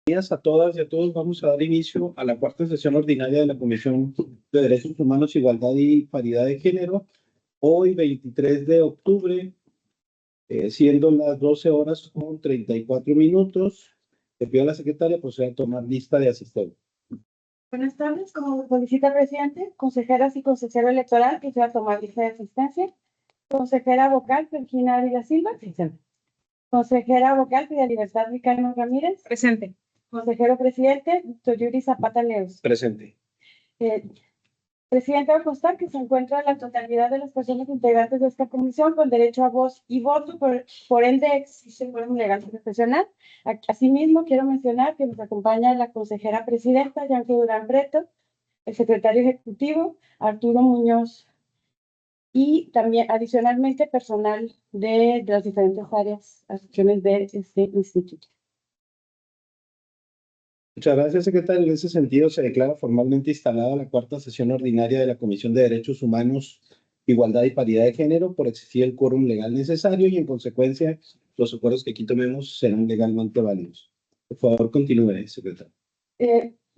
Días a todas y a todos. Vamos a dar inicio a la cuarta sesión ordinaria de la Comisión de Derechos Humanos, Igualdad y Paridad de Género. Hoy, 23 de octubre, siendo las 12 horas con 34 minutos. Le pido a la secretaria proceder a tomar lista de asistentes. Buenas tardes, como solicita el presidente, consejeras y consejero electoral que sea tomar lista de asistencia. Consejera vocal, Virginia Ávila Silva. Presente. Consejera vocal, Pia Libertad Ricardo Ramírez. Presente. Consejero presidente, Víctor Yuri Zapata Leos. Presente. Presidente, va a constar que se encuentra la totalidad de las personas integrantes de esta comisión con derecho a voz y voto, por ende existe quórum legal profesional. Asimismo, quiero mencionar que nos acompaña la consejera presidenta, Yanke Durán Breto, el secretario ejecutivo, Arturo Muñoz, y también adicionalmente personal de las diferentes áreas, asociaciones de este instituto. Muchas gracias, secretario. En ese sentido, se declara formalmente instalada la cuarta sesión ordinaria de la Comisión de Derechos Humanos, Igualdad y Paridad de Género por existir el quórum legal necesario y, en consecuencia, los acuerdos que aquí tomemos serán legalmente válidos. Por favor, continúe, secretario.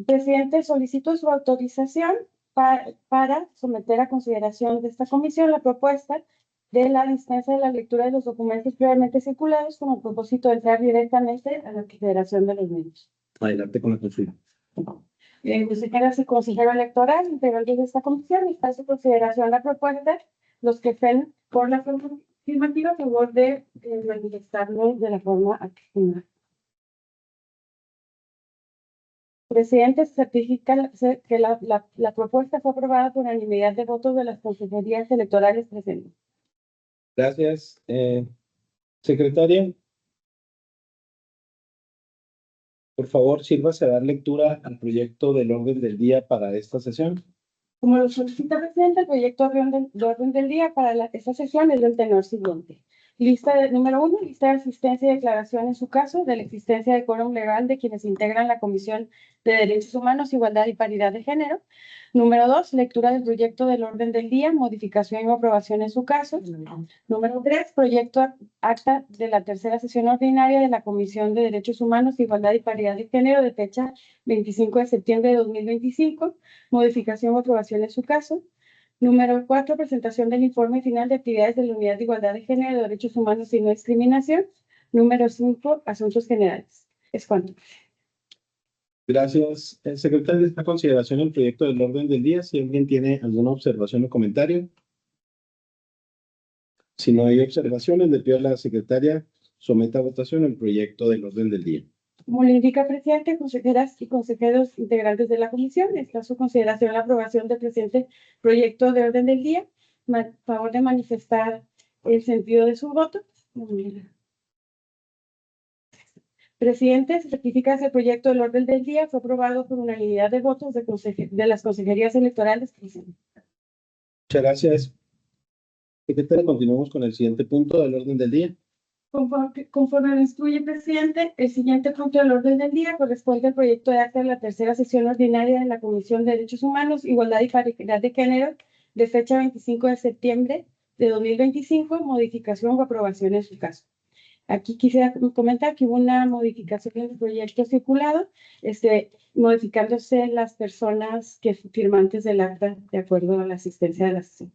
Presidente, solicito su autorización para someter a consideración de esta comisión la propuesta de la dispensa de la lectura de los documentos previamente circulados con el propósito de entrar directamente a la consideración de los mismos. Adelante con la consulta. Consejeras y consejero electoral, integrantes de esta comisión, está a su consideración la propuesta. Los que estén por la forma afirmativa, a favor de manifestarlo de la forma activa. Presidente, certifica que la propuesta fue aprobada por unanimidad de votos de las consejerías electorales presentes. Gracias. Secretaria, por favor, sírvase a dar lectura al proyecto del orden del día para esta sesión. Como lo solicita el presidente, el proyecto de orden del día para esta sesión es del tenor siguiente. Número 1, lista de asistencia y declaración en su caso de la existencia de quórum legal de quienes integran la Comisión de Derechos Humanos, Igualdad y Paridad de Género. Número 2, lectura del proyecto del orden del día, modificación y aprobación en su caso. Número 3, proyecto acta de la tercera sesión ordinaria de la Comisión de Derechos Humanos, Igualdad y Paridad de Género de fecha 25 de septiembre de 2025, modificación o aprobación en su caso. Número 4, presentación del informe final de actividades de la Unidad de Igualdad de Género, Derechos Humanos y No Discriminación. Número 5, asuntos generales. Es cuanto. Gracias, secretario. Está a consideración el proyecto del orden del día. Si alguien tiene alguna observación o comentario. Si no hay observaciones, le pido a la secretaria someta a votación el proyecto del orden del día. Como le indica el presidente, consejeras y consejeros integrantes de la comisión, está a su consideración la aprobación del presente proyecto de orden del día. Favor de manifestar el sentido de su voto. Presidente, se certifica que el proyecto del orden del día fue aprobado por unanimidad de votos de las consejerías electorales presentes. Muchas gracias. Secretaria, continuamos con el siguiente punto del orden del día. Conforme lo instruye el presidente, el siguiente punto del orden del día corresponde al proyecto de acta de la tercera sesión ordinaria de la Comisión de Derechos Humanos, Igualdad y Paridad de Género de fecha 25 de septiembre de 2025, modificación o aprobación en su caso. Aquí quisiera comentar que hubo una modificación en el proyecto circulado, modificándose las personas que firmantes del acta de acuerdo a la asistencia de la sesión.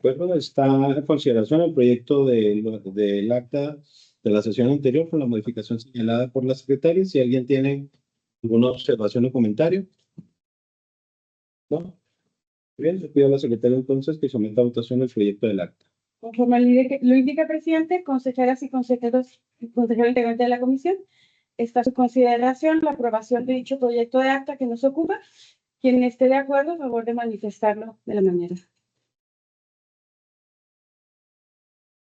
Bueno, está a consideración el proyecto del acta de la sesión anterior con la modificación señalada por la secretaria. Si alguien tiene alguna observación o comentario. ¿No? Bien, le pido a la secretaria entonces que someta a votación el proyecto del acta. Conforme lo indica el presidente, consejeras y consejeros integrantes de la comisión, está a su consideración la aprobación de dicho proyecto de acta que nos ocupa. Quien esté de acuerdo, a favor de manifestarlo de la manera.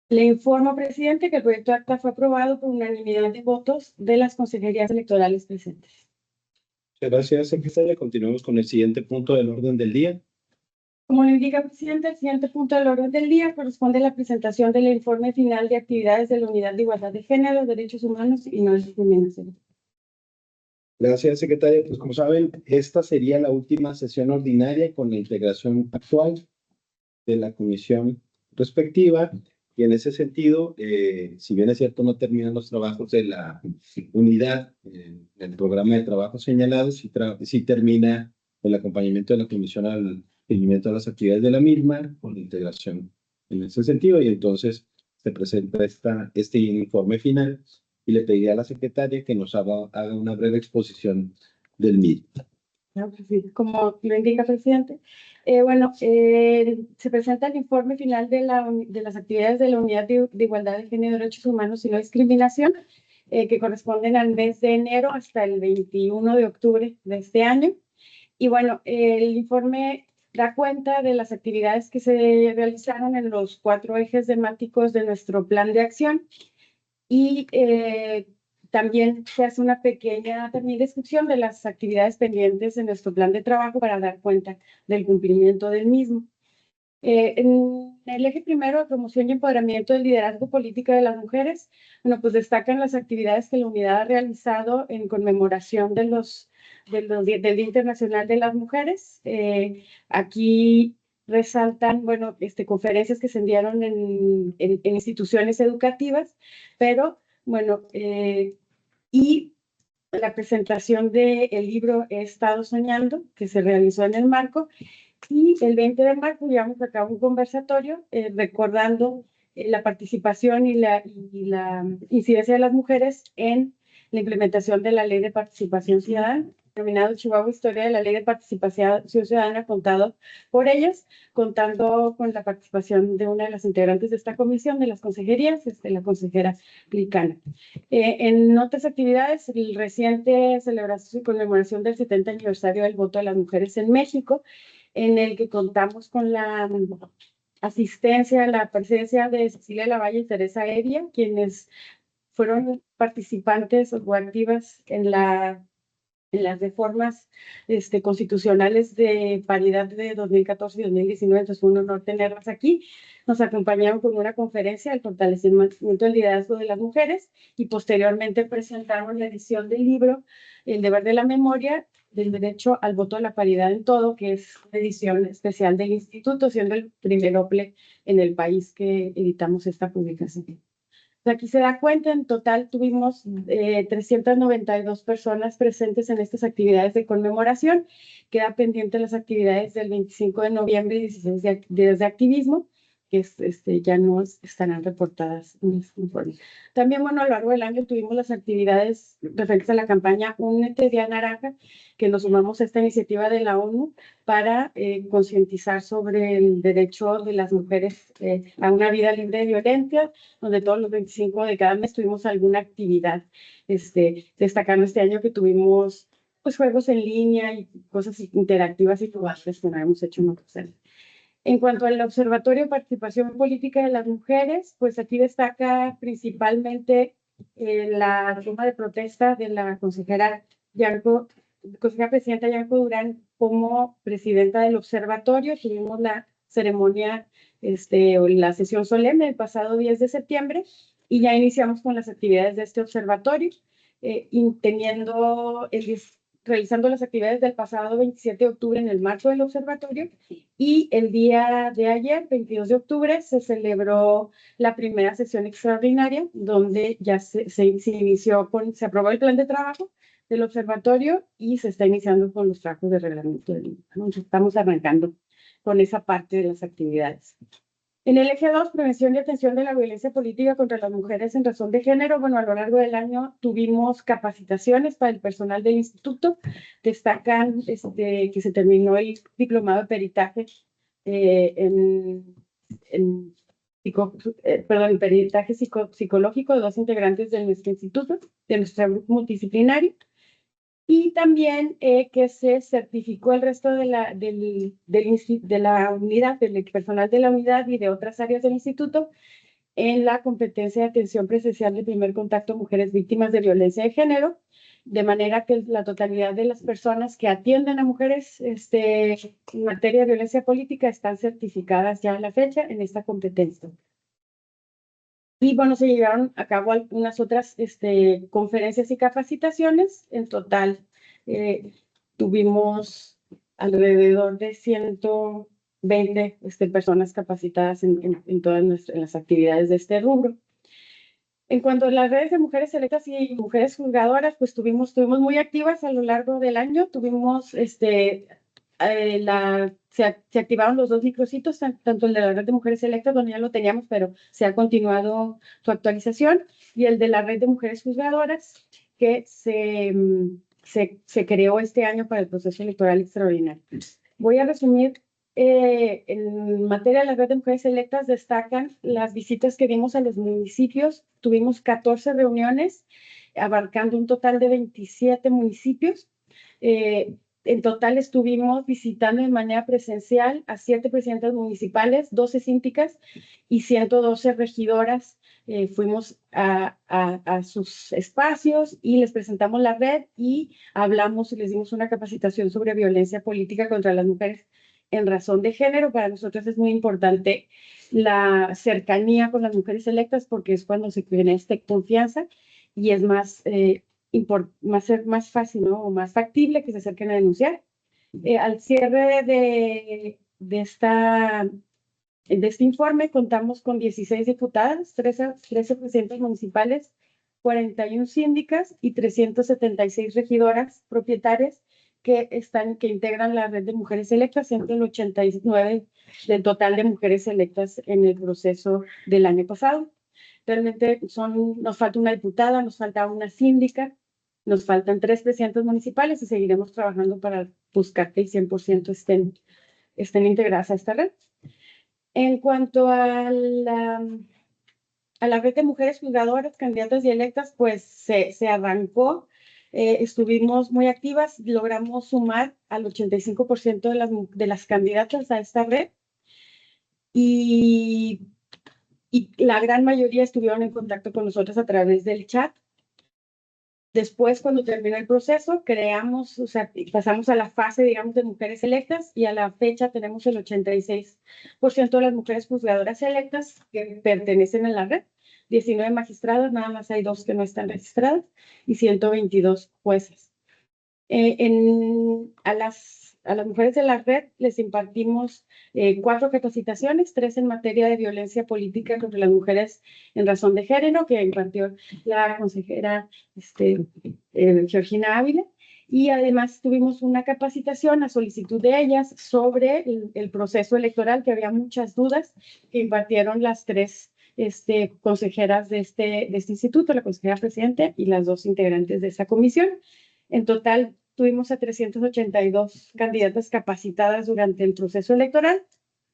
Le informo, presidente, que el proyecto de acta fue aprobado por unanimidad de votos de las consejerías electorales presentes. Muchas gracias, secretaria. Continuamos con el siguiente punto del orden del día. Como le indica el presidente, el siguiente punto del orden del día corresponde a la presentación del informe final de actividades de la Unidad de Igualdad de Género, Derechos Humanos y No Discriminación. Gracias, secretaria. Pues como saben, esta sería la última sesión ordinaria con la integración actual de la comisión respectiva. Y en ese sentido, si bien es cierto, no terminan los trabajos de la unidad en el programa de trabajo señalado, sí termina el acompañamiento de la comisión al seguimiento de las actividades de la misma, con la integración en ese sentido, y entonces se presenta este informe final y le pediría a la secretaria que nos haga una breve exposición del mismo. Claro que sí, como lo indica el presidente. Se presenta el informe final de las actividades de la Unidad de Igualdad de Género y Derechos Humanos y No Discriminación, que corresponden al mes de enero hasta el 21 de octubre de este año. Y bueno, el informe da cuenta de las actividades que se realizaron en los 4 ejes temáticos de nuestro plan de acción y también se hace una pequeña también descripción de las actividades pendientes en nuestro plan de trabajo para dar cuenta del cumplimiento del mismo. En el eje primero, promoción y empoderamiento del liderazgo político de las mujeres, bueno, pues destacan las actividades que la unidad ha realizado en conmemoración del Día Internacional de las Mujeres. Aquí resaltan, bueno, conferencias que se dieron en instituciones educativas, pero, bueno, y la presentación del libro He estado soñando, que se realizó en el marco, y el 20 de marzo llevamos a cabo un conversatorio recordando la participación y la incidencia de las mujeres en la implementación de la Ley de Participación Ciudadana, denominado Chihuahua Historia de la Ley de Participación Ciudadana, contado por ellas, contando con la participación de una de las integrantes de esta comisión, de las consejerías, la consejera Clicana. En otras actividades, el reciente celebración y conmemoración del 70 aniversario del voto de las mujeres en México, en el que contamos con la asistencia, la presencia de Cecilia Lavalle y Teresa Evia, quienes fueron participantes o activas en las reformas constitucionales de paridad de 2014 y 2019, entonces fue un honor tenerlas aquí. Nos acompañaron con una conferencia del fortalecimiento del liderazgo de las mujeres y posteriormente presentaron la edición del libro El deber de la memoria del derecho al voto a la paridad en todo, que es una edición especial del instituto, siendo el primer OPLE en el país que editamos esta publicación. Aquí se da cuenta, en total tuvimos 392 personas presentes en estas actividades de conmemoración. Queda pendiente las actividades del 25 de noviembre y 16 días de activismo, que ya no estarán reportadas en este informe. También, bueno, a lo largo del año tuvimos las actividades referentes a la campaña Únete Día Naranja, que nos sumamos a esta iniciativa de la ONU para concientizar sobre el derecho de las mujeres a una vida libre de violencia, donde todos los 25 de cada mes tuvimos alguna actividad, destacando este año que tuvimos pues juegos en línea y cosas interactivas y jugables que no habíamos hecho en otros años. En cuanto al Observatorio de Participación Política de las Mujeres, pues aquí destaca principalmente la toma de protesta de la consejera presidenta Yanko Durán como presidenta del observatorio. Tuvimos la ceremonia o la sesión solemne el pasado 10 de septiembre y ya iniciamos con las actividades de este observatorio, realizando las actividades del pasado 27 de octubre en el marco del observatorio, y el día de ayer, 22 de octubre, se celebró la primera sesión extraordinaria donde ya se aprobó el plan de trabajo del observatorio y se está iniciando con los trabajos de reglamento del INPA. Entonces, estamos arrancando con esa parte de las actividades. En el eje 2, prevención y atención de la violencia política contra las mujeres en razón de género, bueno, a lo largo del año tuvimos capacitaciones para el personal del instituto. Destacan que se terminó el diplomado de peritaje el peritaje psicológico de 2 integrantes de nuestro instituto, de nuestro grupo multidisciplinario. Y también que se certificó el resto de la unidad, del personal de la unidad y de otras áreas del instituto en la competencia de atención presencial de primer contacto a mujeres víctimas de violencia de género, de manera que la totalidad de las personas que atienden a mujeres en materia de violencia política están certificadas ya a la fecha en esta competencia. Y bueno, se llevaron a cabo algunas otras conferencias y capacitaciones. En total, tuvimos alrededor de 20 personas capacitadas en todas las actividades de este rubro. En cuanto a las redes de mujeres electas y mujeres juzgadoras, pues estuvimos muy activas a lo largo del año. Tuvimos, se activaron los 2 micrositios, tanto el de la red de mujeres electas, donde ya lo teníamos, pero se ha continuado su actualización, y el de la red de mujeres juzgadoras, que se creó este año para el proceso electoral extraordinario. Voy a resumir. En materia de la red de mujeres electas destacan las visitas que dimos a los municipios. Tuvimos 14 reuniones abarcando un total de 27 municipios. En total estuvimos visitando de manera presencial a 7 presidentas municipales, 12 síndicas y 112 regidoras. Fuimos a sus espacios y les presentamos la red y hablamos y les dimos una capacitación sobre violencia política contra las mujeres en razón de género. Para nosotros es muy importante la cercanía con las mujeres electas, porque es cuando se genera esta confianza y es más fácil, ¿no? O más factible que se acerquen a denunciar. Al cierre de este informe contamos con 16 diputadas, 13 presidentes municipales, 41 síndicas y 376 regidoras propietarias que integran la red de mujeres electas, siendo el 89 del total de mujeres electas en el proceso del año pasado. Realmente nos falta una diputada, nos falta una síndica, nos faltan 3 presidentes municipales y seguiremos trabajando para buscar que el 100% estén integradas a esta red. En cuanto a la red de mujeres juzgadoras, candidatas y electas, pues se arrancó. Estuvimos muy activas, logramos sumar al 85% de las candidatas a esta red, y la gran mayoría estuvieron en contacto con nosotros a través del chat. Después, cuando terminó el proceso, pasamos a la fase, digamos, de mujeres electas, y a la fecha tenemos el 86% de las mujeres juzgadoras electas que pertenecen a la red. 19 magistradas, nada más hay 2 que no están registradas, y 122 jueces. A las mujeres de la red les impartimos 4 capacitaciones, 3 en materia de violencia política contra las mujeres en razón de género, que impartió la consejera Georgina Ávila, y además tuvimos una capacitación a solicitud de ellas sobre el proceso electoral, que había muchas dudas, que impartieron las 3 consejeras de este instituto, la consejera presidente y las 2 integrantes de esa comisión. En total, tuvimos a 382 candidatas capacitadas durante el proceso electoral.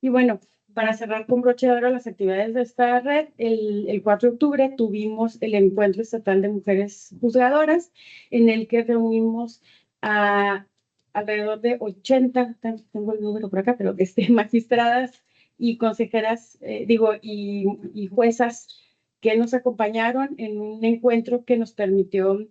Y bueno, para cerrar con broche de oro las actividades de esta red, el 4 de octubre tuvimos el Encuentro Estatal de Mujeres Juzgadoras, en el que reunimos a alrededor de 80, tengo el número por acá, pero magistradas y consejeras, y juezas que nos acompañaron en un encuentro que nos permitió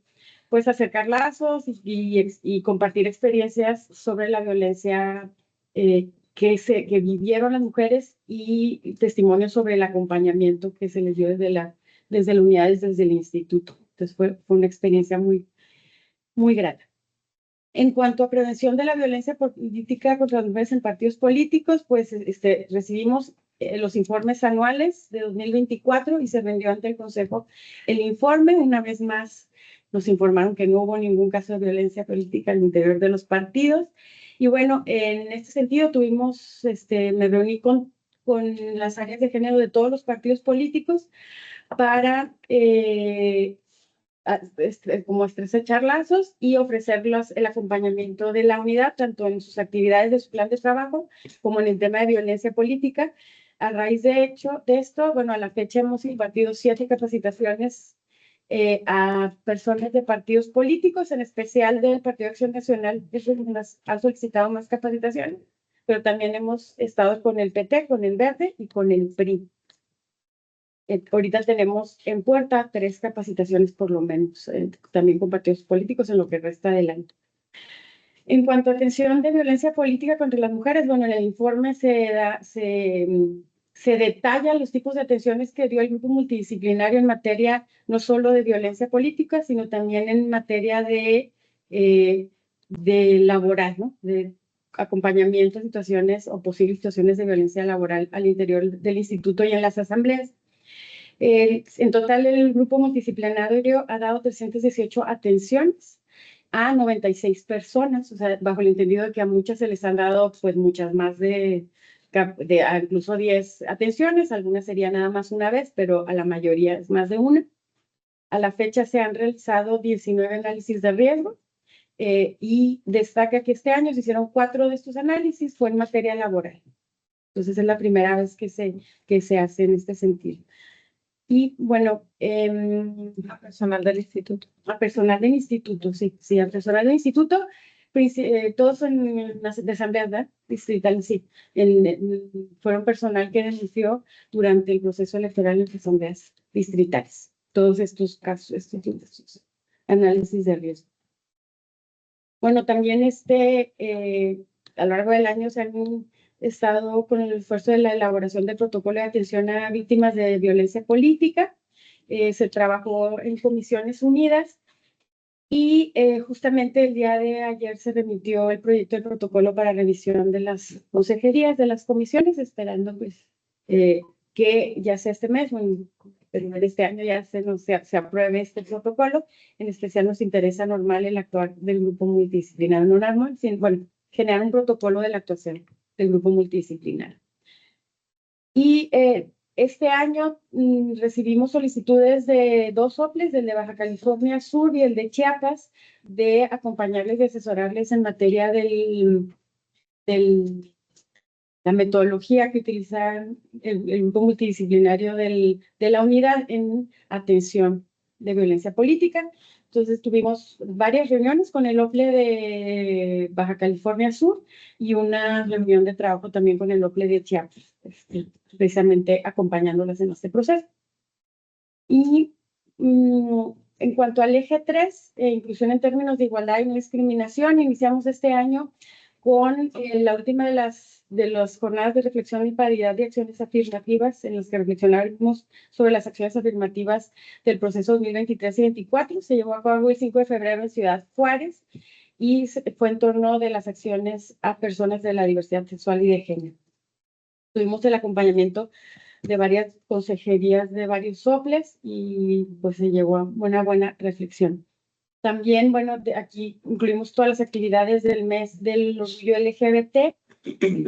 pues acercar lazos y compartir experiencias sobre la violencia que vivieron las mujeres, y testimonios sobre el acompañamiento que se les dio desde las unidades, desde el instituto. Entonces fue una experiencia muy, muy grata. En cuanto a prevención de la violencia política contra las mujeres en partidos políticos, pues recibimos los informes anuales de 2024 y se rindió ante el Consejo el informe. Una vez más nos informaron que no hubo ningún caso de violencia política al interior de los partidos. Y bueno, en este sentido me reuní con las áreas de género de todos los partidos políticos para como estrechar lazos y ofrecerlos el acompañamiento de la unidad, tanto en sus actividades de su plan de trabajo como en el tema de violencia política. A raíz de esto, bueno, a la fecha hemos impartido 7 capacitaciones a personas de partidos políticos, en especial del Partido Acción Nacional, que ha solicitado más capacitaciones, pero también hemos estado con el PT, con el Verde y con el PRI. Ahorita tenemos en puerta 3 capacitaciones por lo menos, también con partidos políticos en lo que resta del año. En cuanto a atención de violencia política contra las mujeres, bueno, en el informe se detallan los tipos de atenciones que dio el grupo multidisciplinario en materia no solo de violencia política, sino también en materia de laboral, ¿no? acompañamiento a situaciones o posibles situaciones de violencia laboral al interior del instituto y en las asambleas. En total, el grupo multidisciplinario ha dado 318 atenciones a 96 personas, o sea, bajo el entendido de que a muchas se les han dado pues muchas más de incluso 10 atenciones, algunas serían nada más una vez, pero a la mayoría es más de una. A la fecha se han realizado 19 análisis de riesgo y destaca que este año se hicieron 4 de estos análisis, fue en materia laboral. Entonces es la primera vez que se hace en este sentido. Y bueno, A personal del instituto. a personal del instituto, sí, a personal del instituto, todos son de asamblea, ¿verdad? Distrital, sí. Fueron personal que denunció durante el proceso electoral en las asambleas distritales. Todos estos casos, estos análisis de riesgo. Bueno, también a lo largo del año se han estado con el esfuerzo de la elaboración del protocolo de atención a víctimas de violencia política. Se trabajó en comisiones unidas y justamente el día de ayer se remitió el proyecto de protocolo para revisión de las consejerías de las comisiones, esperando pues que ya sea este mes o en este año ya se apruebe este protocolo. En especial nos interesa normal el actuar del grupo multidisciplinario, no normal, sino, bueno, generar un protocolo de la actuación del grupo multidisciplinario. Y este año recibimos solicitudes de 2 OPLES, el de Baja California Sur y el de Chiapas, de acompañarles y asesorarles en materia de la metodología que utilizan el grupo multidisciplinario de la unidad en atención de violencia política. Entonces tuvimos varias reuniones con el OPLE de Baja California Sur y una reunión de trabajo también con el OPLE de Chiapas, precisamente acompañándolas en este proceso. Y en cuanto al eje 3, inclusión en términos de igualdad y no discriminación, iniciamos este año con la última de las jornadas de reflexión y paridad de acciones afirmativas en las que reflexionamos sobre las acciones afirmativas del proceso 2023 y 2024. Se llevó a cabo el 5 de febrero en Ciudad Juárez y fue en torno de las acciones a personas de la diversidad sexual y de género. Tuvimos el acompañamiento de varias consejerías de varios soples y pues se llegó a una buena reflexión. También, bueno, aquí incluimos todas las actividades del mes del orgullo LGBT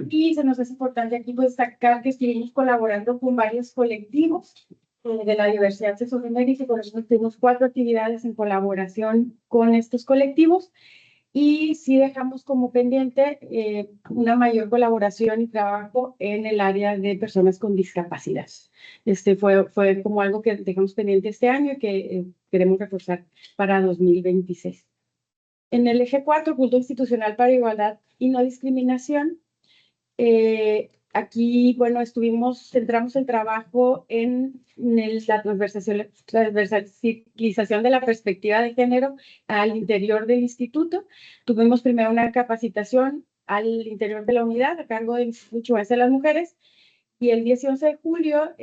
y se nos hace importante aquí pues destacar que estuvimos colaborando con varios colectivos de la diversidad sexogenérica y por eso tuvimos 4 actividades en colaboración con estos colectivos. Y sí dejamos como pendiente una mayor colaboración y trabajo en el área de personas con discapacidad. Fue como algo que dejamos pendiente este año y que queremos reforzar para 2026. En el eje 4, culto institucional para igualdad y no discriminación, aquí, bueno, centramos el trabajo en la transversalización de la perspectiva de género al interior del instituto. Tuvimos primero una capacitación al interior de la unidad a cargo del Instituto de las Mujeres y el 10 y 11 de julio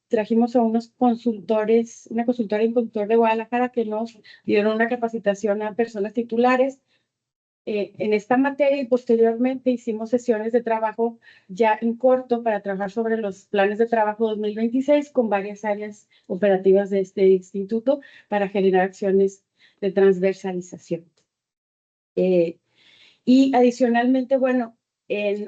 trajimos a unos consultores, una consultora y un consultor de Guadalajara que nos dieron una capacitación a personas titulares en esta materia y posteriormente hicimos sesiones de trabajo ya en corto para trabajar sobre los planes de trabajo 2026 con varias áreas operativas de este instituto para generar acciones de transversalización. Y adicionalmente, bueno,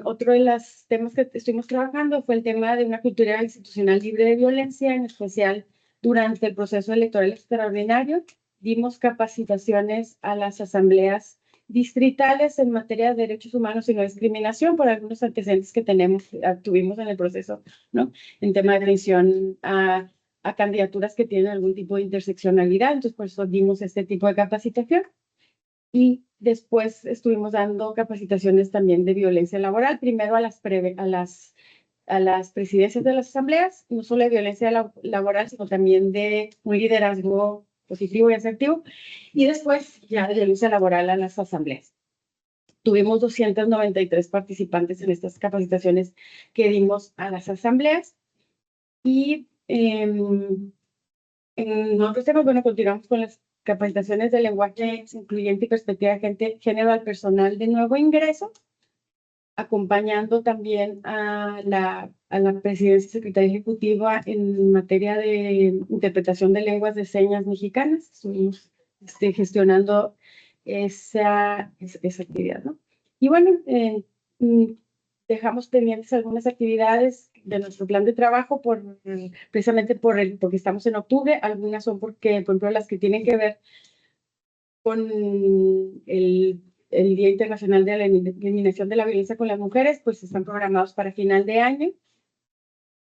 otro de los temas que estuvimos trabajando fue el tema de una cultura institucional libre de violencia, en especial durante el proceso electoral extraordinario. Dimos capacitaciones a las asambleas distritales en materia de derechos humanos y no discriminación por algunos antecedentes que tuvimos en el proceso, ¿no? En tema de atención a candidaturas que tienen algún tipo de interseccionalidad, entonces por eso dimos este tipo de capacitación. Y después estuvimos dando capacitaciones también de violencia laboral, primero a las presidencias de las asambleas, no solo de violencia laboral, sino también de un liderazgo positivo y asertivo, y después ya de violencia laboral a las asambleas. Tuvimos 293 participantes en estas capacitaciones que dimos a las asambleas y en otros temas, bueno, continuamos con las capacitaciones de lenguaje incluyente y perspectiva de género al personal de nuevo ingreso, acompañando también a la presidencia y secretaria ejecutiva en materia de interpretación de lenguas de señas mexicanas. Estuvimos gestionando esa actividad, ¿no? Y bueno, dejamos pendientes algunas actividades de nuestro plan de trabajo precisamente porque estamos en octubre. Algunas son porque, por ejemplo, las que tienen que ver con el Día Internacional de la Eliminación de la Violencia con las Mujeres, pues están programados para final de año.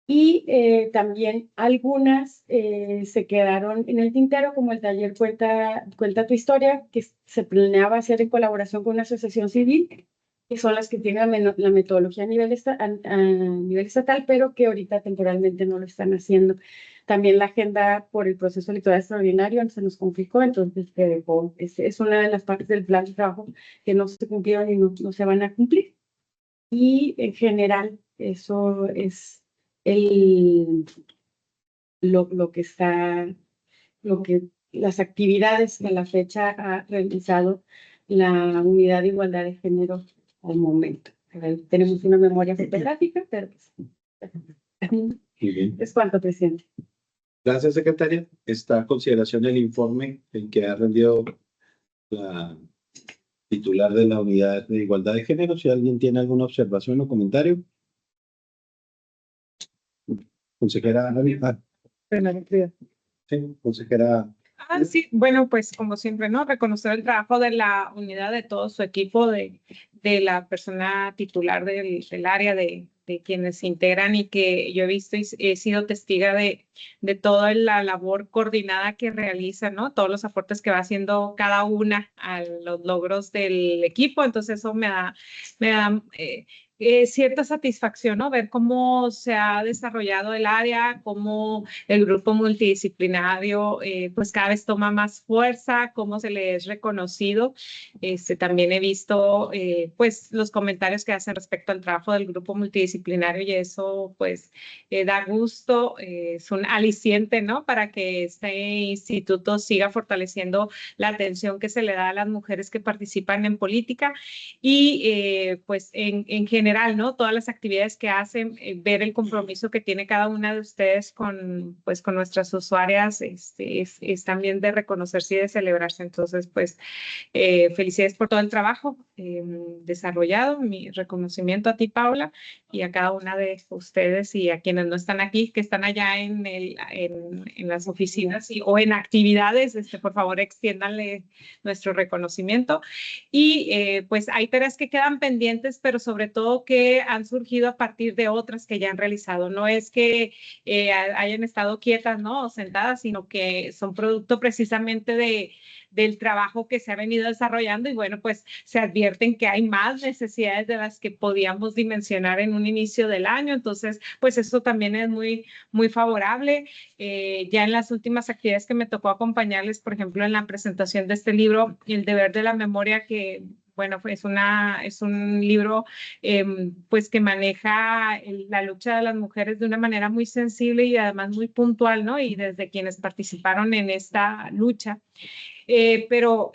Y también algunas se quedaron en el tintero, como el taller Cuenta tu historia, que se planeaba hacer en colaboración con una asociación civil, que son las que tienen la metodología a nivel estatal, pero que ahorita temporalmente no lo están haciendo. También la agenda por el proceso electoral extraordinario se nos complicó, entonces se dejó. Es una de las partes del plan de trabajo que no se cumplieron y no se van a cumplir. Y en general, eso es lo que las actividades que a la fecha ha realizado la Unidad de Igualdad de Género al momento. Tenemos una memoria fotográfica, pero Muy bien. es cuanto, presidente. Gracias, secretaria. Está a consideración el informe en que ha rendido la titular de la Unidad de Igualdad de Género. Si alguien tiene alguna observación o comentario. Consejera Ana. Sí, consejera. Sí, bueno, pues como siempre, ¿no? Reconocer el trabajo de la unidad, de todo su equipo, de la persona titular del área, de quienes se integran y que yo he visto y he sido testiga de toda la labor coordinada que realiza, ¿no? Todos los aportes que va haciendo cada una a los logros del equipo. Entonces eso me da cierta satisfacción, ¿no? Ver cómo se ha desarrollado el área, cómo el grupo multidisciplinario pues cada vez toma más fuerza, cómo se le es reconocido. También he visto pues los comentarios que hacen respecto al trabajo del grupo multidisciplinario y eso pues da gusto, es un aliciente, ¿no? Para que este instituto siga fortaleciendo la atención que se le da a las mujeres que participan en política y pues en general, ¿no? Todas las actividades que hacen, ver el compromiso que tiene cada una de ustedes con nuestras usuarias, es también de reconocerse y de celebrarse. Entonces, pues, felicidades por todo el trabajo desarrollado, mi reconocimiento a ti, Paula, y a cada una de ustedes y a quienes no están aquí, que están allá en las oficinas o en actividades, por favor, extiéndanle nuestro reconocimiento. Y pues hay tareas que quedan pendientes, pero sobre todo que han surgido a partir de otras que ya han realizado. No es que hayan estado quietas, ¿no? O sentadas, sino que son producto precisamente del trabajo que se ha venido desarrollando y bueno, pues se advierten que hay más necesidades de las que podíamos dimensionar en un inicio del año. Entonces, pues eso también es muy, muy favorable. Ya en las últimas actividades que me tocó acompañarles, por ejemplo, en la presentación de este libro, El deber de la memoria, que bueno, es un libro pues que maneja la lucha de las mujeres de una manera muy sensible y además muy puntual, ¿no? Y desde quienes participaron en esta lucha. Pero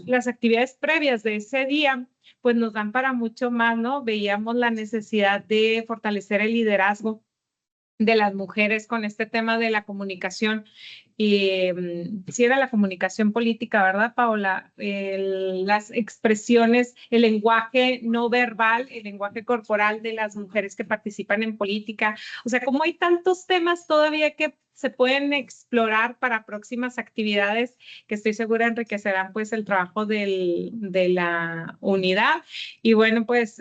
las actividades previas de ese día pues nos dan para mucho más, ¿no? Veíamos la necesidad de fortalecer el liderazgo de las mujeres con este tema de la comunicación. Y sí era la comunicación política, ¿verdad, Paola? Las expresiones, el lenguaje no verbal, el lenguaje corporal de las mujeres que participan en política. O sea, como hay tantos temas todavía que se pueden explorar para próximas actividades que estoy segura enriquecerán pues el trabajo de la unidad. Y bueno, pues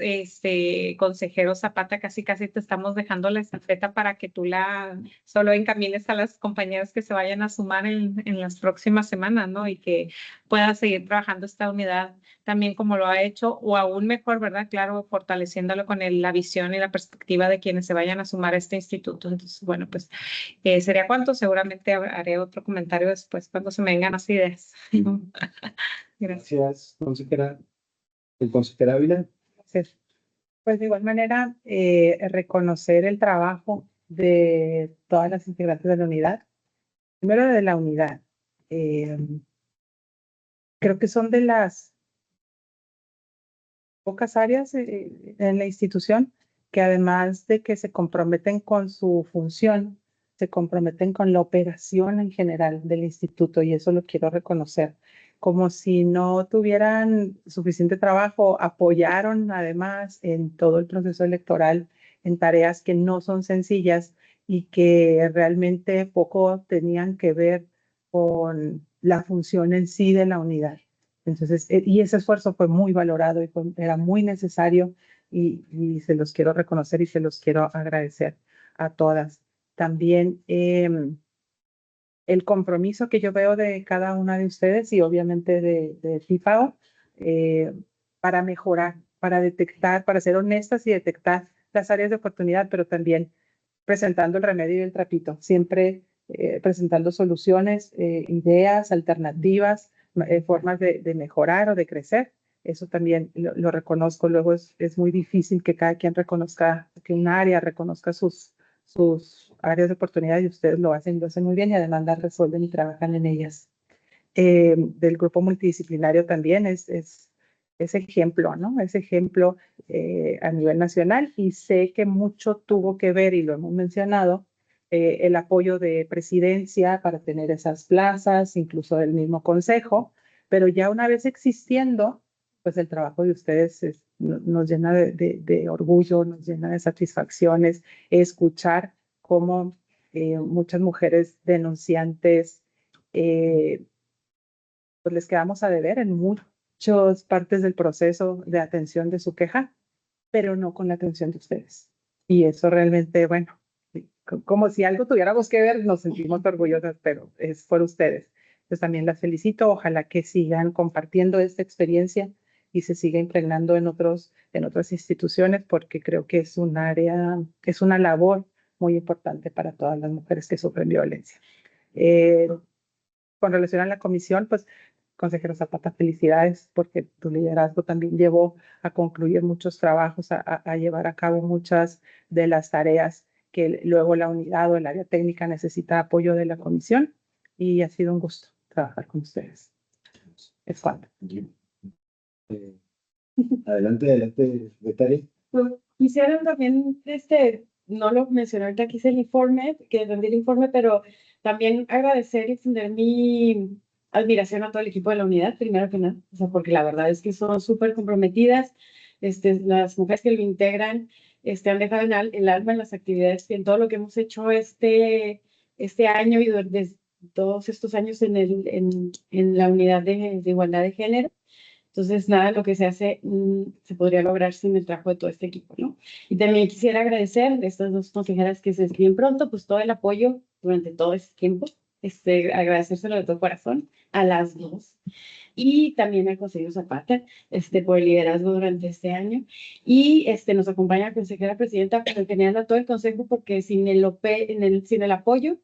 consejero Zapata, casi te estamos dejando la estafeta para que tú la solo encamines a las compañeras que se vayan a sumar en las próximas semanas, ¿no? Y que pueda seguir trabajando esta unidad también como lo ha hecho, o aún mejor, ¿verdad? Claro, fortaleciéndolo con la visión y la perspectiva de quienes se vayan a sumar a este instituto. Entonces, bueno, pues sería cuánto. Seguramente haré otro comentario después cuando se me vengan las ideas. Gracias, consejera. El consejera Ávila. Gracias. Pues de igual manera, reconocer el trabajo de todas las integrantes de la unidad. Primero de la unidad. Creo que son de las pocas áreas en la institución que además de que se comprometen con su función, se comprometen con la operación en general del instituto y eso lo quiero reconocer. Como si no tuvieran suficiente trabajo, apoyaron además en todo el proceso electoral en tareas que no son sencillas y que realmente poco tenían que ver con la función en sí de la unidad. Entonces, y ese esfuerzo fue muy valorado y era muy necesario y se los quiero reconocer y se los quiero agradecer a todas. También el compromiso que yo veo de cada una de ustedes y obviamente de FIPAO para mejorar, para detectar, para ser honestas y detectar las áreas de oportunidad, pero también presentando el remedio y el trapito, siempre presentando soluciones, ideas, alternativas, formas de mejorar o de crecer. Eso también lo reconozco. Luego es muy difícil que cada quien reconozca, que un área reconozca sus áreas de oportunidad y ustedes lo hacen muy bien y además las resuelven y trabajan en ellas. Del grupo multidisciplinario también es ejemplo, ¿no? Es ejemplo a nivel nacional y sé que mucho tuvo que ver, y lo hemos mencionado, el apoyo de presidencia para tener esas plazas, incluso del mismo consejo, pero ya una vez existiendo, pues el trabajo de ustedes nos llena de orgullo, nos llena de satisfacciones, escuchar cómo muchas mujeres denunciantes pues les quedamos a deber en muchas partes del proceso de atención de su queja, pero no con la atención de ustedes. Y eso realmente, bueno, como si algo tuviéramos que ver, nos sentimos orgullosas, pero es por ustedes. Entonces también las felicito, ojalá que sigan compartiendo esta experiencia y se siga impregnando en otras instituciones, porque creo que es un área, es una labor muy importante para todas las mujeres que sufren violencia. Con relación a la comisión, pues consejero Zapata, felicidades porque tu liderazgo también llevó a concluir muchos trabajos, a llevar a cabo muchas de las tareas que luego la unidad o el área técnica necesita apoyo de la comisión y ha sido un gusto trabajar con ustedes. Es cuanto. Adelante, secretaria. Pues, quisiera también, no lo mencioné ahorita, aquí hice el informe, que rendí el informe, pero también agradecer y extender mi admiración a todo el equipo de la unidad, primero que nada, o sea, porque la verdad es que son súper comprometidas, las mujeres que lo integran, han dejado el alma en las actividades y en todo lo que hemos hecho este año y desde todos estos años en la unidad de igualdad de género. Entonces, nada, lo que se hace se podría lograr sin el trabajo de todo este equipo, ¿no? Y también quisiera agradecer a estas dos consejeras que se escriben pronto, pues todo el apoyo durante todo este tiempo. Agradecérselo de todo corazón a las dos. Y también al consejero Zapata, por el liderazgo durante este año. Y nos acompaña la consejera presidenta, pero en general a todo el consejo, porque sin el apoyo,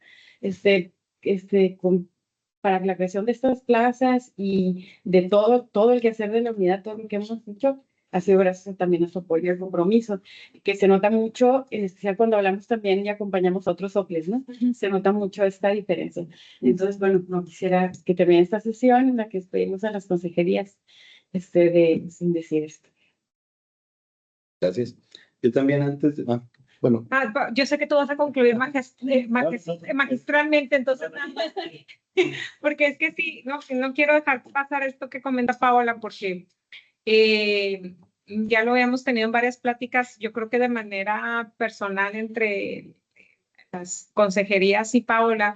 para la creación de estas plazas y de todo el quehacer de la unidad, todo lo que hemos hecho, ha sido gracias también a su apoyo y al compromiso, que se nota mucho, en especial cuando hablamos también y acompañamos a otros OPLES, ¿no? Se nota mucho esta diferencia. Entonces, bueno, no quisiera que termine esta sesión en la que despedimos a las consejerías sin decir esto. Gracias. Yo también antes, bueno. Yo sé que tú vas a concluir magistralmente, entonces, porque es que sí, no quiero dejar pasar esto que comenta Paola, porque ya lo habíamos tenido en varias pláticas, yo creo que de manera personal entre las consejerías y Paola,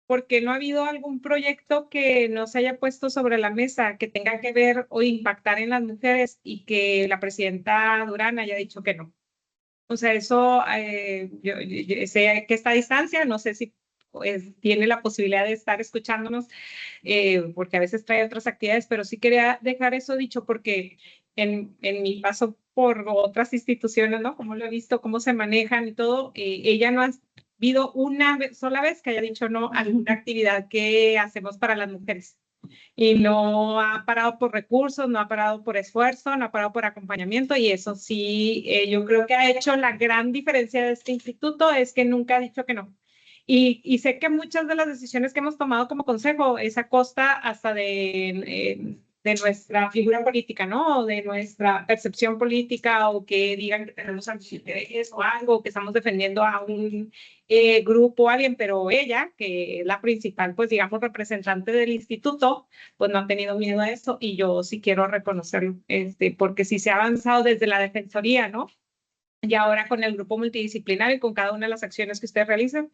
porque no ha habido algún proyecto que no se haya puesto sobre la mesa que tenga que ver o impactar en las mujeres y que la presidenta Durán haya dicho que no. O sea, eso, yo sé que está a distancia, no sé si tiene la posibilidad de estar escuchándonos, porque a veces trae otras actividades, pero sí quería dejar eso dicho porque en mi paso por otras instituciones, ¿no? Como lo he visto, cómo se manejan y todo, ella no ha habido una sola vez que haya dicho no a alguna actividad que hacemos para las mujeres. Y no ha parado por recursos, no ha parado por esfuerzo, no ha parado por acompañamiento y eso sí, yo creo que ha hecho la gran diferencia de este instituto, es que nunca ha dicho que no. Y sé que muchas de las decisiones que hemos tomado como consejo es a costa hasta de nuestra figura política, ¿no? O de nuestra percepción política, o que digan que tenemos algún interés o algo, que estamos defendiendo a un grupo o alguien, pero ella, que es la principal, pues digamos, representante del instituto, pues no ha tenido miedo a eso, y yo sí quiero reconocerlo, porque sí se ha avanzado desde la defensoría, ¿no? Y ahora con el grupo multidisciplinario y con cada una de las acciones que ustedes realizan,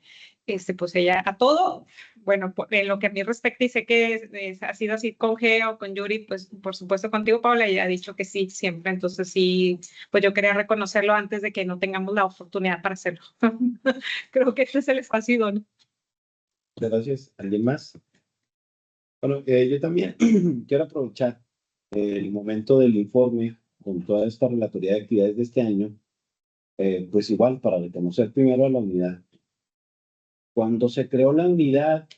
pues ella a todo, bueno, en lo que a mí respecta, y sé que ha sido así con Geo, con Yuri, pues por supuesto contigo, Paula, ella ha dicho que sí, siempre. Entonces sí, pues yo quería reconocerlo antes de que no tengamos la oportunidad para hacerlo. Creo que este es el espacio idóneo. Gracias. ¿Alguien más? Bueno, yo también quiero aprovechar el momento del informe con toda esta relatoría de actividades de este año, pues igual para reconocer primero a la unidad. Cuando se creó la unidad,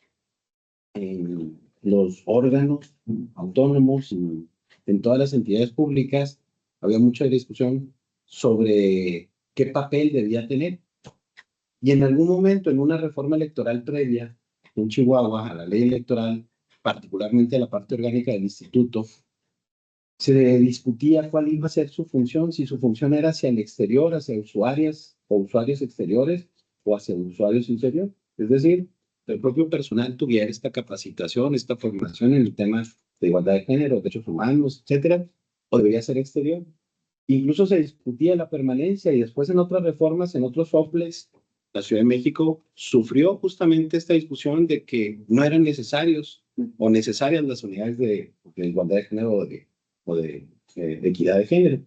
los órganos autónomos y en todas las entidades públicas había mucha discusión sobre qué papel debía tener. Y en algún momento, en una reforma electoral previa en Chihuahua a la ley electoral, particularmente a la parte orgánica del instituto, se discutía cuál iba a ser su función, si su función era hacia el exterior, hacia usuarias o usuarios exteriores, o hacia usuarios interiores. Es decir, el propio personal tuviera esta capacitación, esta formación en el tema de igualdad de género, derechos humanos, etcétera, o debería ser exterior. Incluso se discutía la permanencia, y después en otras reformas, en otros soples, la Ciudad de México sufrió justamente esta discusión de que no eran necesarios o necesarias las unidades de igualdad de género o de equidad de género.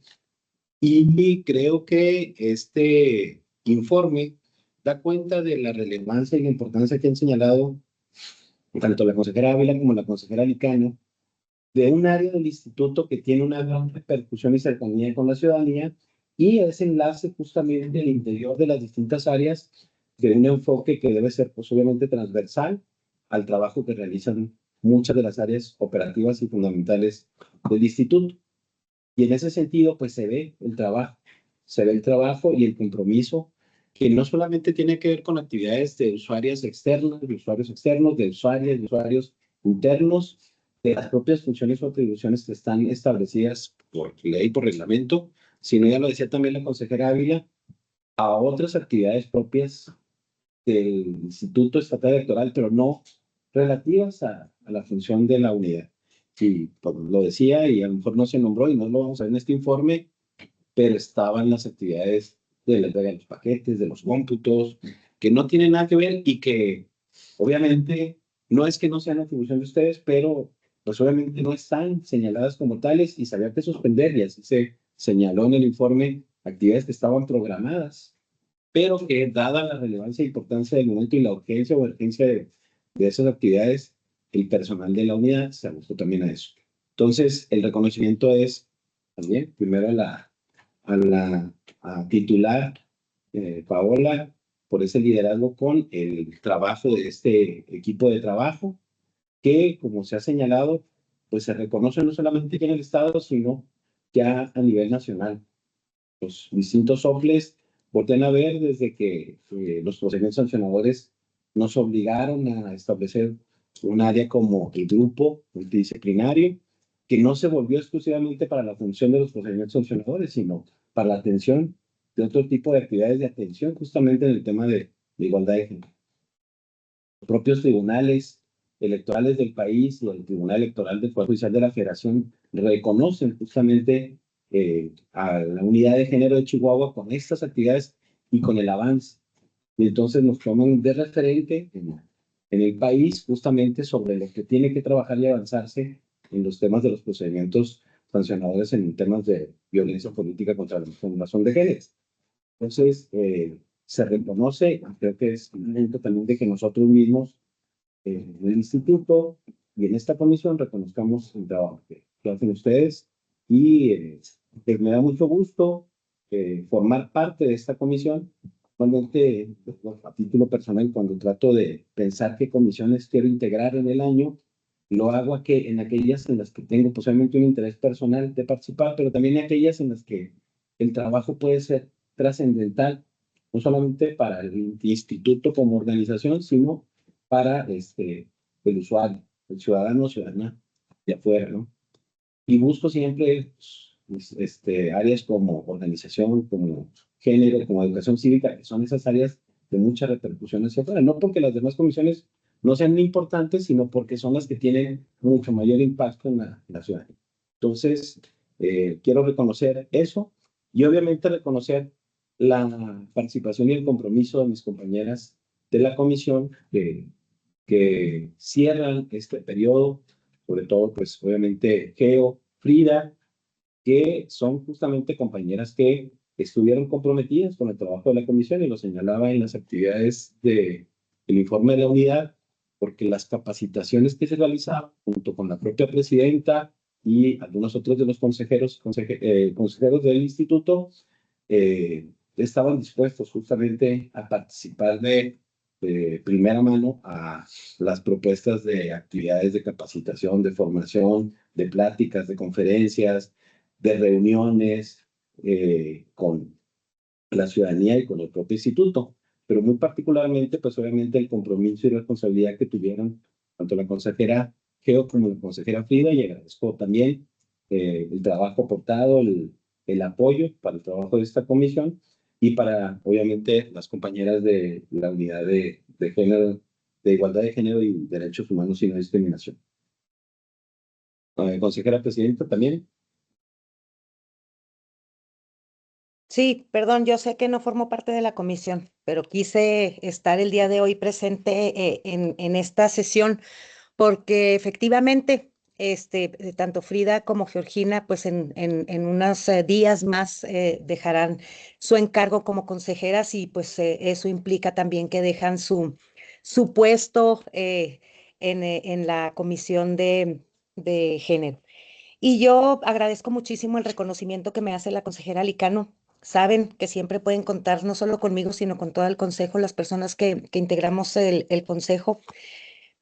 Y creo que este informe da cuenta de la relevancia y la importancia que han señalado tanto la consejera Ávila como la consejera Licano, de un área del instituto que tiene una gran repercusión y cercanía con la ciudadanía, y ese enlace justamente al interior de las distintas áreas de un enfoque que debe ser pues, obviamente transversal al trabajo que realizan muchas de las áreas operativas y fundamentales del instituto. Y en ese sentido, pues se ve el trabajo y el compromiso que no solamente tiene que ver con actividades de usuarias externas, de usuarios externos, de usuarios internos, de las propias funciones o atribuciones que están establecidas por ley, por reglamento, sino ya lo decía también la consejera Ávila, a otras actividades propias del Instituto Estatal Electoral, pero no relativas a la función de la unidad. Y pues, lo decía, y a lo mejor no se nombró y no lo vamos a ver en este informe, pero estaban las actividades de la entrega de los paquetes, de los cómputos, que no tienen nada que ver y que obviamente no es que no sean atribución de ustedes, pero pues obviamente no están señaladas como tales y se había que suspender, y así se señaló en el informe actividades que estaban programadas, pero que dada la relevancia e importancia del momento y la urgencia o urgencia de esas actividades, el personal de la unidad se ajustó también a eso. Entonces, el reconocimiento es también, primero a titular Paola, por ese liderazgo con el trabajo de este equipo de trabajo, que, como se ha señalado, pues se reconoce no solamente aquí en el Estado, sino ya a nivel nacional. Los distintos soples voltean a ver desde que los procedimientos sancionadores nos obligaron a establecer un área como el grupo multidisciplinario, que no se volvió exclusivamente para la función de los procedimientos sancionadores, sino para la atención de otro tipo de actividades de atención, justamente en el tema de igualdad de género. Los propios tribunales electorales del país y el Tribunal Electoral del Poder Judicial de la Federación reconocen justamente a la unidad de género de Chihuahua con estas actividades y con el avance. Y entonces nos toman de referente en el país justamente sobre lo que tiene que trabajar y avanzarse en los temas de los procedimientos sancionadores en temas de violencia política contra la razón de género. Entonces, se reconoce, creo que es un momento también de que nosotros mismos, en el instituto y en esta comisión, reconozcamos el trabajo que hacen ustedes, y me da mucho gusto formar parte de esta comisión. Normalmente, a título personal, cuando trato de pensar qué comisiones quiero integrar en el año, lo hago en aquellas en las que tengo posiblemente un interés personal de participar, pero también en aquellas en las que el trabajo puede ser trascendental, no solamente para el instituto como organización, sino para el usuario, el ciudadano o ciudadana de afuera, ¿no? y busco siempre áreas como organización, como género, como educación cívica, que son esas áreas de mucha repercusión hacia afuera. No porque las demás comisiones no sean importantes, sino porque son las que tienen mucho mayor impacto en la ciudadanía. Entonces, quiero reconocer eso y obviamente reconocer la participación y el compromiso de mis compañeras de la comisión que cierran este periodo, sobre todo, pues obviamente Geo, Frida, que son justamente compañeras que estuvieron comprometidas con el trabajo de la comisión y lo señalaba en las actividades del informe de la unidad, porque las capacitaciones que se realizaban junto con la propia presidenta y algunos otros de los consejeros del instituto estaban dispuestos justamente a participar de primera mano a las propuestas de actividades de capacitación, de formación, de pláticas, de conferencias, de reuniones con la ciudadanía y con el propio instituto, pero muy particularmente, pues obviamente el compromiso y responsabilidad que tuvieron tanto la consejera Geo como la consejera Frida, y agradezco también el trabajo aportado, el apoyo para el trabajo de esta comisión y para, obviamente, las compañeras de la unidad de género, de igualdad de género y derechos humanos y no discriminación. Consejera presidenta también. Sí, perdón, yo sé que no formo parte de la comisión, pero quise estar el día de hoy presente en esta sesión porque efectivamente, tanto Frida como Georgina, pues en unos días más dejarán su encargo como consejeras y pues eso implica también que dejan su puesto en la comisión de género. Y yo agradezco muchísimo el reconocimiento que me hace la consejera Licano. Saben que siempre pueden contar no solo conmigo, sino con todo el consejo, las personas que integramos el consejo.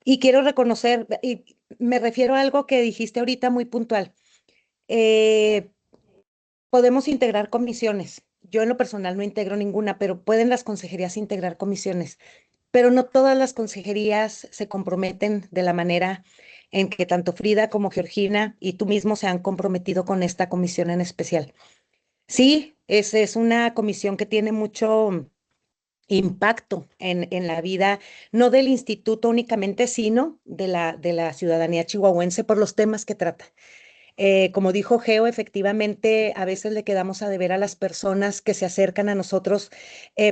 Y quiero reconocer, y me refiero a algo que dijiste ahorita muy puntual. eh, Podemos integrar comisiones. Yo en lo personal no integro ninguna, pero pueden las consejerías integrar comisiones. Pero no todas las consejerías se comprometen de la manera en que tanto Frida como Georgina y tú mismo se han comprometido con esta comisión en especial. Sí, es una comisión que tiene mucho impacto en la vida, no del instituto únicamente, sino de la ciudadanía chihuahuense por los temas que trata. Como dijo Geo, efectivamente, a veces le quedamos a deber a las personas que se acercan a nosotros,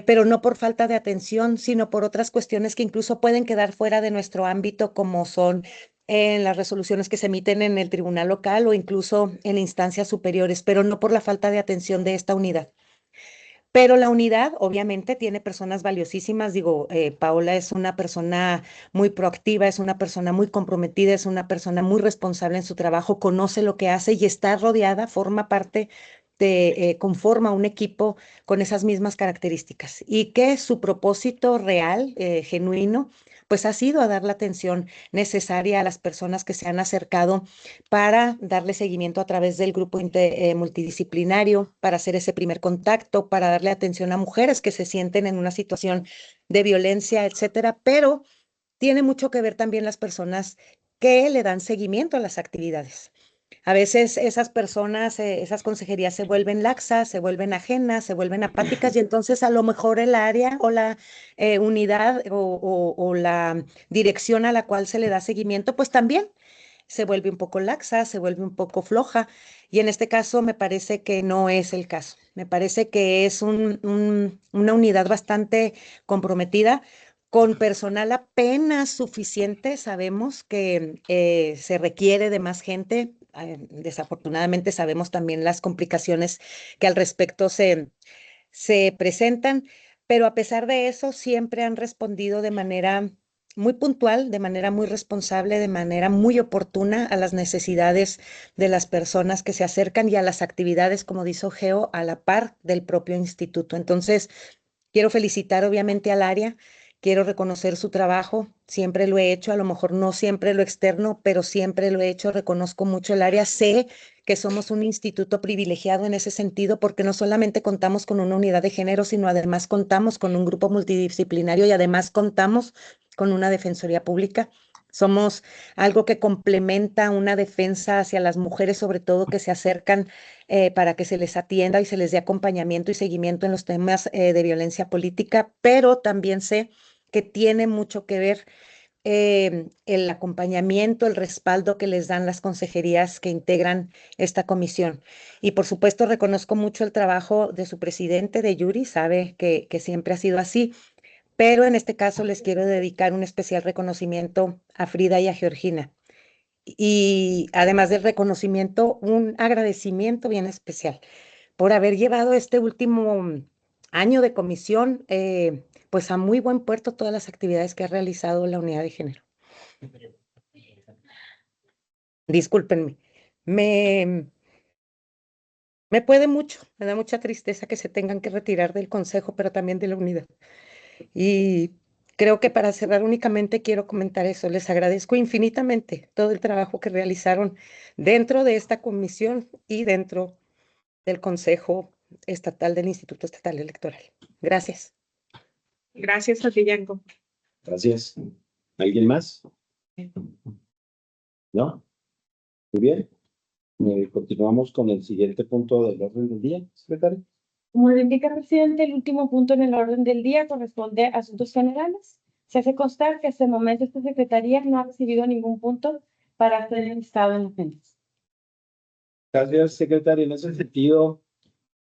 pero no por falta de atención, sino por otras cuestiones que incluso pueden quedar fuera de nuestro ámbito, como son en las resoluciones que se emiten en el tribunal local o incluso en instancias superiores, pero no por la falta de atención de esta unidad. Pero la unidad, obviamente, tiene personas valiosísimas. Digo, Paola es una persona muy proactiva, es una persona muy comprometida, es una persona muy responsable en su trabajo, conoce lo que hace y está rodeada, forma parte conforma un equipo con esas mismas características. Y que su propósito real, genuino, pues ha sido a dar la atención necesaria a las personas que se han acercado para darle seguimiento a través del grupo multidisciplinario, para hacer ese primer contacto, para darle atención a mujeres que se sienten en una situación de violencia, etcétera. Pero tiene mucho que ver también las personas que le dan seguimiento a las actividades. A veces esas personas, esas consejerías se vuelven laxas, se vuelven ajenas, se vuelven apáticas y entonces a lo mejor el área o la unidad o la dirección a la cual se le da seguimiento, pues también se vuelve un poco laxa, se vuelve un poco floja. Y en este caso me parece que no es el caso. Me parece que es una unidad bastante comprometida, con personal apenas suficiente. Sabemos que se requiere de más gente. Desafortunadamente sabemos también las complicaciones que al respecto se presentan, pero a pesar de eso siempre han respondido de manera muy puntual, de manera muy responsable, de manera muy oportuna a las necesidades de las personas que se acercan y a las actividades, como dijo Geo, a la par del propio instituto. Entonces, quiero felicitar obviamente al área, quiero reconocer su trabajo, siempre lo he hecho, a lo mejor no siempre lo externo, pero siempre lo he hecho, reconozco mucho el área, sé que somos un instituto privilegiado en ese sentido porque no solamente contamos con una unidad de género, sino además contamos con un grupo multidisciplinario y además contamos con una defensoría pública. Somos algo que complementa una defensa hacia las mujeres, sobre todo que se acercan para que se les atienda y se les dé acompañamiento y seguimiento en los temas de violencia política, pero también sé que tiene mucho que ver el acompañamiento, el respaldo que les dan las consejerías que integran esta comisión. Y por supuesto reconozco mucho el trabajo de su presidente, de Yuri, sabe que siempre ha sido así, pero en este caso les quiero dedicar un especial reconocimiento a Frida y a Georgina. Y además del reconocimiento, un agradecimiento bien especial por haber llevado este último año de comisión, pues a muy buen puerto todas las actividades que ha realizado la unidad de género. Discúlpenme, me, me puede mucho, me da mucha tristeza que se tengan que retirar del consejo, pero también de la unidad. Y creo que para cerrar únicamente quiero comentar eso. Les agradezco infinitamente todo el trabajo que realizaron dentro de esta comisión y dentro del Consejo Estatal del Instituto Estatal Electoral. Gracias. Gracias a ti, Yanko. Gracias. ¿Alguien más? ¿No? Muy bien. Continuamos con el siguiente punto del orden del día, secretario. Como lo indica el presidente, el último punto en el orden del día corresponde a asuntos generales. Se hace constar que hasta el momento esta secretaría no ha recibido ningún punto para ser enlistado en la agenda. Gracias, secretario. En ese sentido,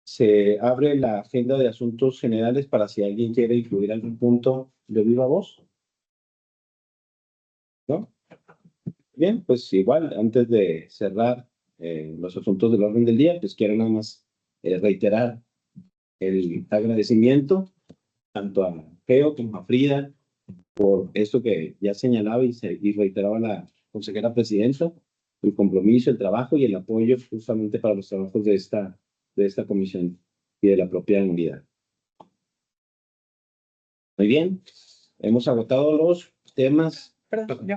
se abre la agenda de asuntos generales para si alguien quiere incluir algún punto de viva voz. ¿No? Bien, pues igual, antes de cerrar los asuntos del orden del día, pues quiero nada más reiterar el agradecimiento tanto a Geo como a Frida por esto que ya señalaba y reiteraba la consejera presidenta, el compromiso, el trabajo y el apoyo justamente para los trabajos de esta comisión y de la propia unidad. Muy bien, hemos agotado los temas. Perdón, yo.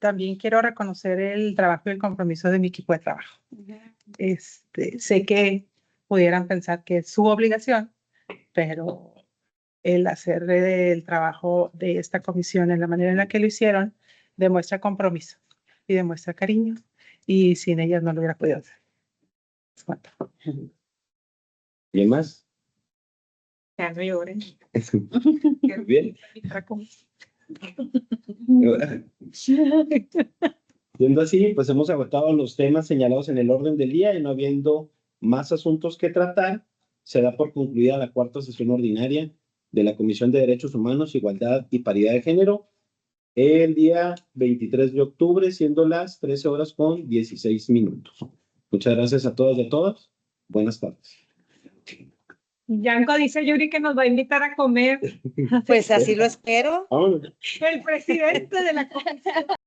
También quiero reconocer el trabajo y el compromiso de mi equipo de trabajo. Sé que pudieran pensar que es su obligación, pero el hacer el trabajo de esta comisión en la manera en la que lo hicieron demuestra compromiso y demuestra cariño, y sin ellas no lo hubiera podido hacer. Es cuanto. ¿Alguien más? Ya no lloren. Bien. Siendo así, pues hemos agotado los temas señalados en el orden del día y no habiendo más asuntos que tratar, se da por concluida la cuarta sesión ordinaria de la Comisión de Derechos Humanos, Igualdad y Paridad de Género el día 23 de octubre, siendo las 13:16. Muchas gracias a todas y a todas. Buenas tardes. Yanko dice Yuri que nos va a invitar a comer. Pues así lo espero. Vámonos. El presidente de la comisión.